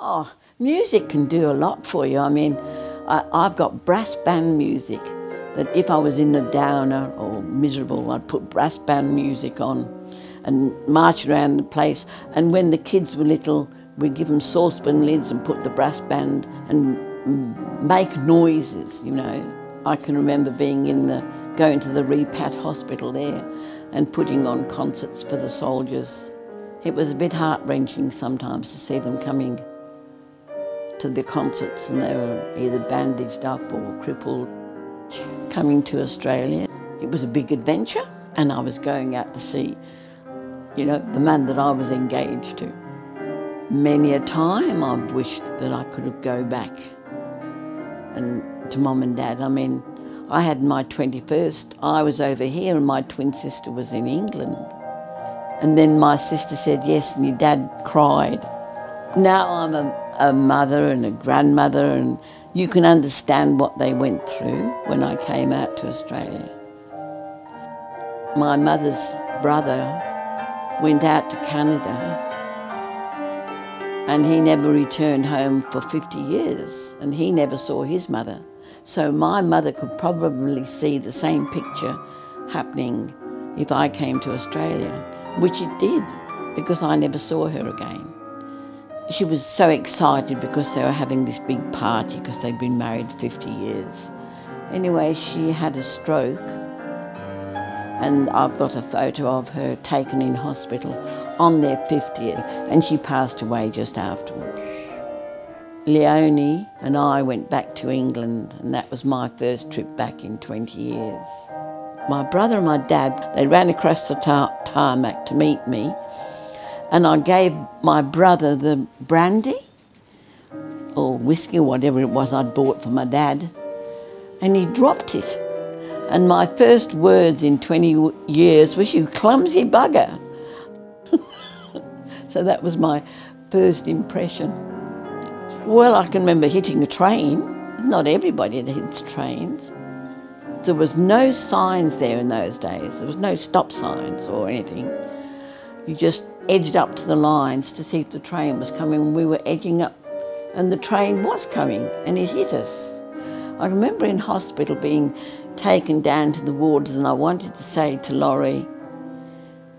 Oh, music can do a lot for you. I mean, I've got brass band music that if I was in a downer or miserable, I'd put brass band music on and march around the place. And when the kids were little, we'd give them saucepan lids and put the brass band and make noises, you know. I can remember going to the Repat hospital there and putting on concerts for the soldiers. It was a bit heart-wrenching sometimes to see them coming to the concerts and they were either bandaged up or crippled. Coming to Australia, it was a big adventure, and I was going out to see, you know, the man that I was engaged to. Many a time I've wished that I could go back and to Mum and Dad. I mean, I had my 21st, I was over here and my twin sister was in England. And then my sister said yes and your dad cried. Now I'm a mother and a grandmother, and you can understand what they went through when I came out to Australia. My mother's brother went out to Canada and he never returned home for 50 years and he never saw his mother. So my mother could probably see the same picture happening if I came to Australia, which it did, because I never saw her again. She was so excited because they were having this big party because they'd been married 50 years. Anyway, she had a stroke and I've got a photo of her taken in hospital on their 50th, and she passed away just afterwards. Leonie and I went back to England, and that was my first trip back in 20 years. My brother and my dad, they ran across the tarmac to meet me, and I gave my brother the brandy, or whiskey or whatever it was I'd bought for my dad, and he dropped it. And my first words in 20 years was, "You clumsy bugger." So that was my first impression. Well, I can remember hitting a train. Not everybody that hits trains. There was no signs there in those days. There was no stop signs or anything. You just edged up to the lines to see if the train was coming. We were edging up and the train was coming and it hit us. I remember in hospital being taken down to the wards, and I wanted to say to Laurie,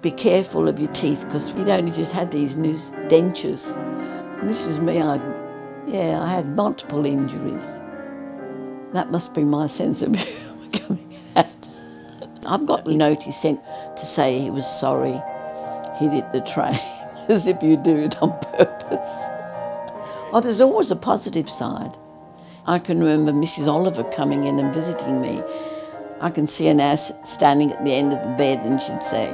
be careful of your teeth, because we'd only just had these new dentures. And this was me, I had multiple injuries. That must be my sense of humour coming out. I've got a note he sent to say he was sorry he'd hit the train, as if you do it on purpose. Oh, there's always a positive side. I can remember Mrs. Oliver coming in and visiting me. I can see her now standing at the end of the bed, and she'd say,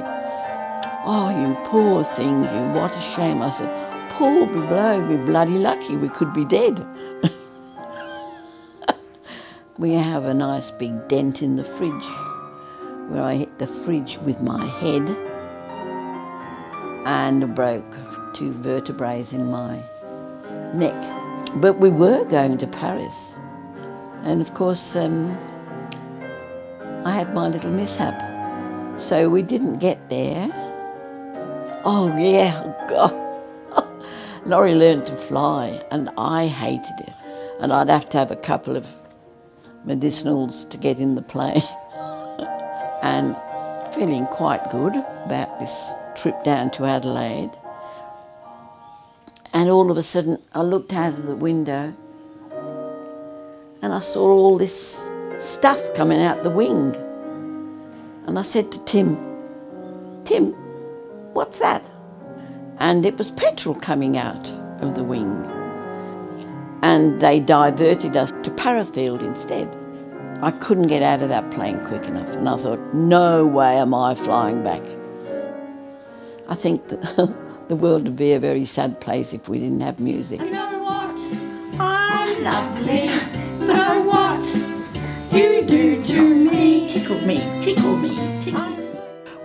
"Oh, you poor thing, you, what a shame." I said, "Poor below, we're bloody lucky, we could be dead." We have a nice big dent in the fridge, where I hit the fridge with my head and broke 2 vertebrae in my neck. But we were going to Paris, and of course I had my little mishap, so we didn't get there. Oh yeah, God. Laurie learned to fly and I hated it, and I'd have to have a couple of medicinals to get in the plane. And feeling quite good about this trip down to Adelaide. And all of a sudden, I looked out of the window and I saw all this stuff coming out the wing. And I said to Tim, "Tim, what's that?" And it was petrol coming out of the wing. And they diverted us to Parafield instead. I couldn't get out of that plane quick enough, and I thought, no way am I flying back. I think that the world would be a very sad place if we didn't have music. I know what I'm lovely, know what you do to me. Tickle me, tickle me, tickle me.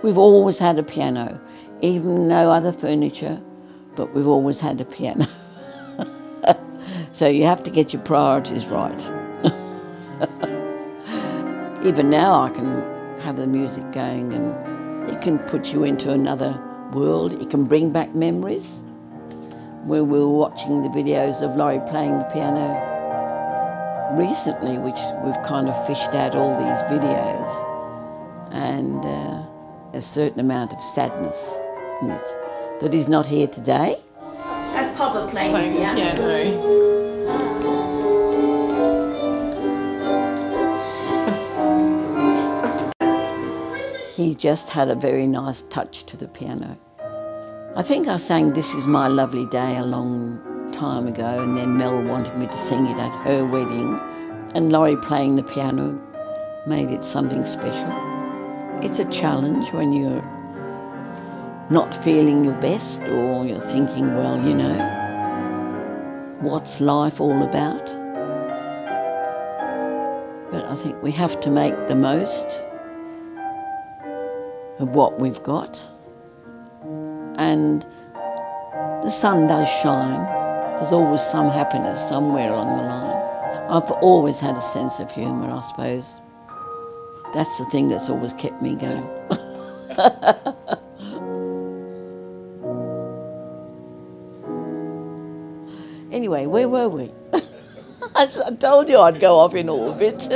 We've always had a piano, even no other furniture, but we've always had a piano. So you have to get your priorities right. Even now I can have the music going, and it can put you into another world. It can bring back memories. where we were watching the videos of Laurie playing the piano recently, which we've kind of fished out all these videos, and a certain amount of sadness in it that he's not here today. That's Papa playing the piano. He just had a very nice touch to the piano. I think I sang This Is My Lovely Day a long time ago, and then Mel wanted me to sing it at her wedding, and Laurie playing the piano made it something special. It's a challenge when you're not feeling your best, or you're thinking, well, you know, what's life all about? But I think we have to make the most of what we've got. And the sun does shine. There's always some happiness somewhere along the line. I've always had a sense of humour, I suppose. That's the thing that's always kept me going. Anyway, where were we? I told you I'd go off in orbit.